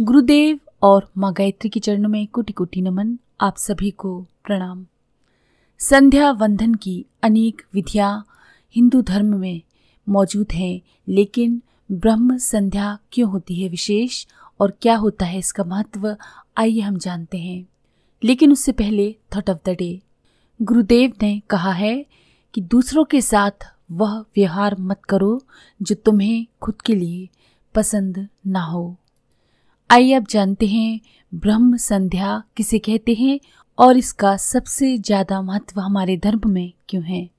गुरुदेव और माँ गायत्री के चरणों में कोटि कोटि नमन। आप सभी को प्रणाम। संध्या वंदन की अनेक विधियां हिंदू धर्म में मौजूद हैं, लेकिन ब्रह्म संध्या क्यों होती है विशेष और क्या होता है इसका महत्व, आइए हम जानते हैं। लेकिन उससे पहले थॉट ऑफ द डे। गुरुदेव ने कहा है कि दूसरों के साथ वह व्यवहार मत करो जो तुम्हें खुद के लिए पसंद ना हो। आइए अब जानते हैं ब्रह्म संध्या किसे कहते हैं और इसका सबसे ज्यादा महत्व हमारे धर्म में क्यों है।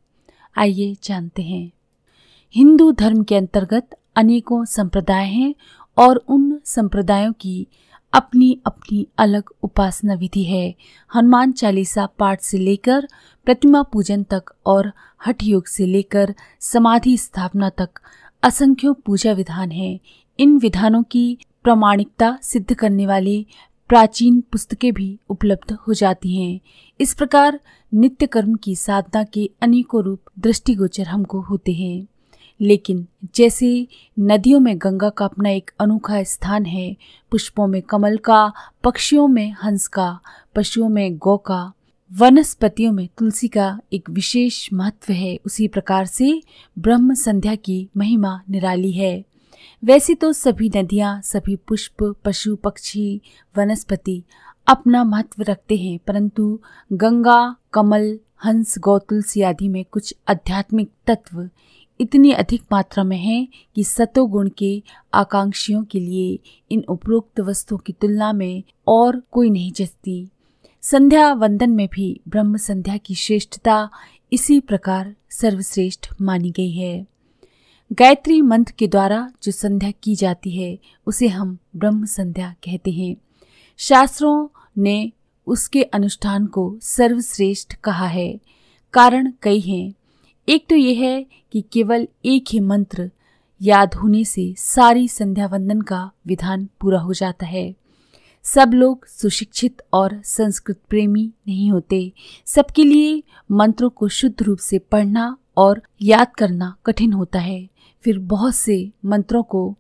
आइए जानते हैं। हिंदू धर्म के अंतर्गत अनेकों संप्रदाय हैं और उन संप्रदायों की अपनी अपनी अलग उपासना विधि है। हनुमान चालीसा पाठ से लेकर प्रतिमा पूजन तक और हठ योग से लेकर समाधि स्थापना तक असंख्यों पूजा विधान हैं। इन विधानों की प्रामाणिकता सिद्ध करने वाली प्राचीन पुस्तकें भी उपलब्ध हो जाती हैं। इस प्रकार नित्य कर्म की साधना के अनेकों रूप दृष्टिगोचर हमको होते हैं। लेकिन जैसे नदियों में गंगा का अपना एक अनोखा स्थान है, पुष्पों में कमल का, पक्षियों में हंस का, पशुओं में गौ का, वनस्पतियों में तुलसी का एक विशेष महत्व है, उसी प्रकार से ब्रह्म संध्या की महिमा निराली है। वैसे तो सभी नदियाँ, सभी पुष्प, पशु पक्षी, वनस्पति अपना महत्व रखते हैं, परंतु गंगा, कमल, हंस, गौ, तुलसी आदि में कुछ आध्यात्मिक तत्व इतनी अधिक मात्रा में हैं कि सतोगुण के आकांक्षियों के लिए इन उपरोक्त वस्तुओं की तुलना में और कोई नहीं जचती। संध्या वंदन में भी ब्रह्म संध्या की श्रेष्ठता इसी प्रकार सर्वश्रेष्ठ मानी गई है। गायत्री मंत्र के द्वारा जो संध्या की जाती है उसे हम ब्रह्म संध्या कहते हैं। शास्त्रों ने उसके अनुष्ठान को सर्वश्रेष्ठ कहा है। कारण कई हैं। एक तो यह है कि केवल एक ही मंत्र याद होने से सारी संध्या वंदन का विधान पूरा हो जाता है। सब लोग सुशिक्षित और संस्कृत प्रेमी नहीं होते। सबके लिए मंत्रों को शुद्ध रूप से पढ़ना और याद करना कठिन होता है। फिर बहुत से मंत्रों को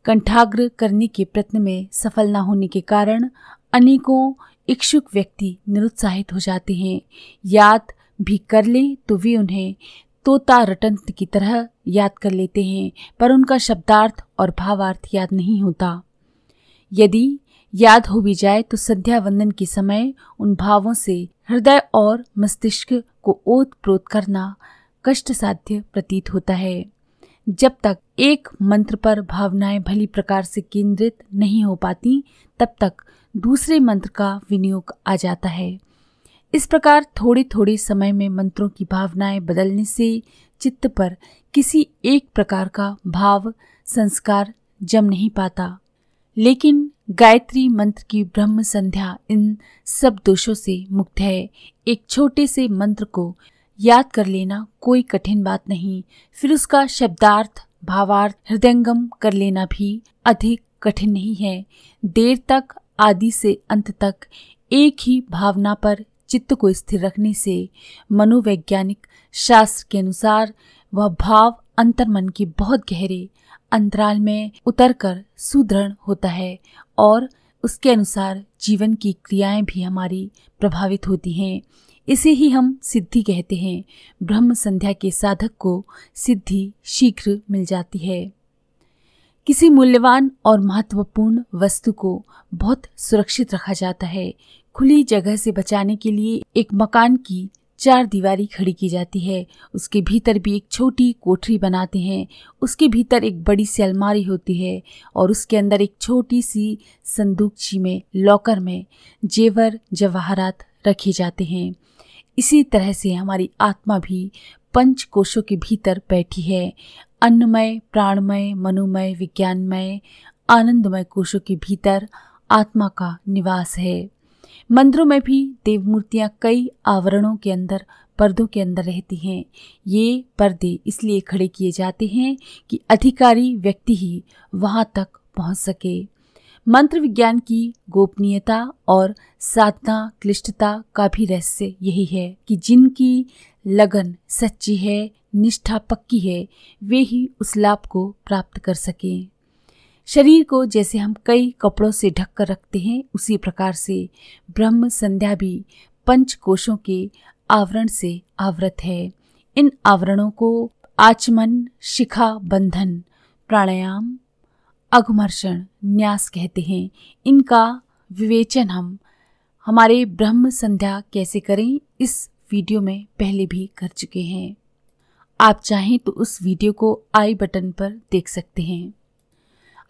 कंठाग्र करने के प्रयत्न में सफल न होने के कारण अनेकों इच्छुक व्यक्ति निरुत्साहित हो जाते हैं। याद भी कर ले तो वे उन्हें तोता रटंत की तरह याद कर लेते हैं, पर उनका शब्दार्थ और भावार्थ याद नहीं होता। यदि याद हो भी जाए तो संध्या वंदन के समय उन भावों से हृदय और मस्तिष्क को ओत प्रोत करना कष्ट साध्य प्रतीत होता है। जब तक एक मंत्र पर भावनाएं भली प्रकार से केंद्रित नहीं हो पाती, तब तक दूसरे मंत्र का विनियोग आ जाता है। इस प्रकार थोड़े थोड़े समय में मंत्रों की भावनाएं बदलने से चित्त पर किसी एक प्रकार का भाव संस्कार जम नहीं पाता। लेकिन गायत्री मंत्र की ब्रह्म संध्या इन सब दोषों से मुक्त है। एक छोटे से मंत्र को याद कर लेना कोई कठिन बात नहीं, फिर उसका शब्दार्थ भावार्थ हृदयंगम कर लेना भी अधिक कठिन नहीं है। देर तक आदि से अंत तक एक ही भावना पर चित्त को स्थिर रखने से मनोवैज्ञानिक शास्त्र के अनुसार वह भाव अंतर्मन के बहुत गहरे अंतराल में उतरकर सुदृढ़ होता है और उसके अनुसार जीवन की क्रियाएं भी हमारी प्रभावित होती हैं। इसे ही हम सिद्धि कहते हैं। ब्रह्म संध्या के साधक को सिद्धि शीघ्र मिल जाती है। किसी मूल्यवान और महत्वपूर्ण वस्तु को बहुत सुरक्षित रखा जाता है। खुली जगह से बचाने के लिए एक मकान की 4 दीवारी खड़ी की जाती है। उसके भीतर भी एक छोटी कोठरी बनाते हैं। उसके भीतर एक बड़ी सी अलमारी होती है और उसके अंदर एक छोटी सी संदूकची में, लॉकर में जेवर जवाहरात रखे जाते हैं। इसी तरह से हमारी आत्मा भी 5 कोशों के भीतर बैठी है। अन्नमय, प्राणमय, मनोमय, विज्ञानमय, आनंदमय कोशों के भीतर आत्मा का निवास है। मंदिरों में भी देव मूर्तियां कई आवरणों के अंदर, पर्दों के अंदर रहती हैं। ये पर्दे इसलिए खड़े किए जाते हैं कि अधिकारी व्यक्ति ही वहां तक पहुंच सके। मंत्र विज्ञान की गोपनीयता और साधना क्लिष्टता का भी रहस्य यही है कि जिनकी लगन सच्ची है, निष्ठा पक्की है, वे ही उस लाभ को प्राप्त कर सकें। शरीर को जैसे हम कई कपड़ों से ढक कर रखते हैं, उसी प्रकार से ब्रह्म संध्या भी 5 कोशों के आवरण से आवृत है। इन आवरणों को आचमन, शिखा बंधन, प्राणायाम, अघमर्षण, न्यास कहते हैं। इनका विवेचन हम हमारे ब्रह्म संध्या कैसे करें इस वीडियो में पहले भी कर चुके हैं। आप चाहें तो उस वीडियो को आई बटन पर देख सकते हैं।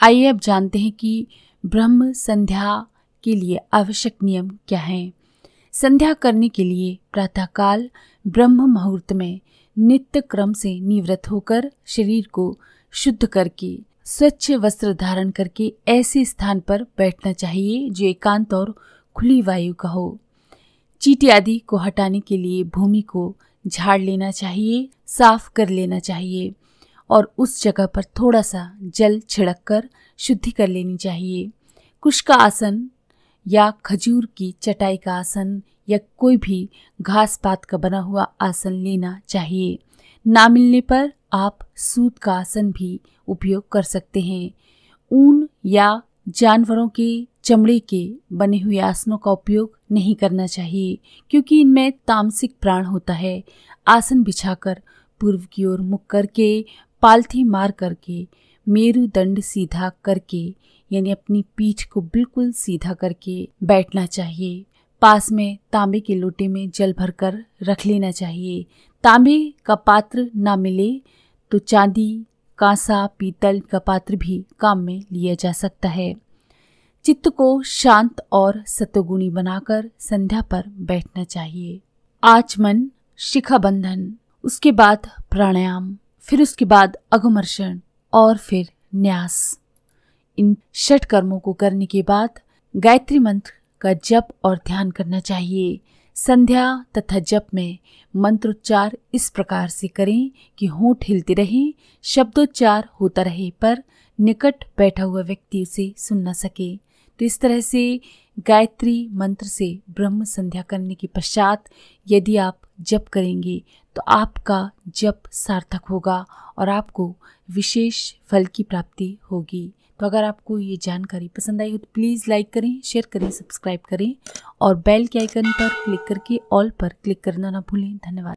आइए अब जानते हैं कि ब्रह्म संध्या के लिए आवश्यक नियम क्या हैं। संध्या करने के लिए प्रातःकाल ब्रह्म मुहूर्त में नित्य क्रम से निवृत्त होकर शरीर को शुद्ध करके स्वच्छ वस्त्र धारण करके ऐसे स्थान पर बैठना चाहिए जो एकांत और खुली वायु का हो। चींटी आदि को हटाने के लिए भूमि को झाड़ लेना चाहिए, साफ कर लेना चाहिए और उस जगह पर थोड़ा सा जल छिड़क कर शुद्धि कर लेनी चाहिए। कुश का आसन या खजूर की चटाई का आसन या कोई भी घास पात का बना हुआ आसन लेना चाहिए। ना मिलने पर आप सूत का आसन भी उपयोग कर सकते हैं। ऊन या जानवरों के चमड़े के बने हुए आसनों का उपयोग नहीं करना चाहिए क्योंकि इनमें तामसिक प्राण होता है। आसन बिछाकर पूर्व की ओर मुख करके पालथी मार करके मेरुदंड सीधा करके यानी अपनी पीठ को बिल्कुल सीधा करके बैठना चाहिए। पास में तांबे के लोटे में जल भरकर रख लेना चाहिए। तांबे का पात्र ना मिले तो चांदी, कांसा, पीतल का पात्र भी काम में लिया जा सकता है। चित्त को शांत और सत्वगुणी बनाकर संध्या पर बैठना चाहिए। आचमन, शिखा बंधन, उसके बाद प्राणायाम, फिर उसके बाद अघमर्षण और फिर न्यास। इन 6 कर्मों को करने के बाद गायत्री मंत्र का जप और ध्यान करना चाहिए। संध्या तथा जप में मंत्रोच्चार इस प्रकार से करें कि होंठ हिलते रहे, शब्दोच्चार होता रहे पर निकट बैठा हुआ व्यक्ति उसे सुन न सके। तो इस तरह से गायत्री मंत्र से ब्रह्म संध्या करने के पश्चात यदि आप जप करेंगे तो आपका जप सार्थक होगा और आपको विशेष फल की प्राप्ति होगी। तो अगर आपको ये जानकारी पसंद आई हो तो प्लीज़ लाइक करें, शेयर करें, सब्सक्राइब करें और बेल के आइकन पर क्लिक करके ऑल पर क्लिक करना ना भूलें। धन्यवाद।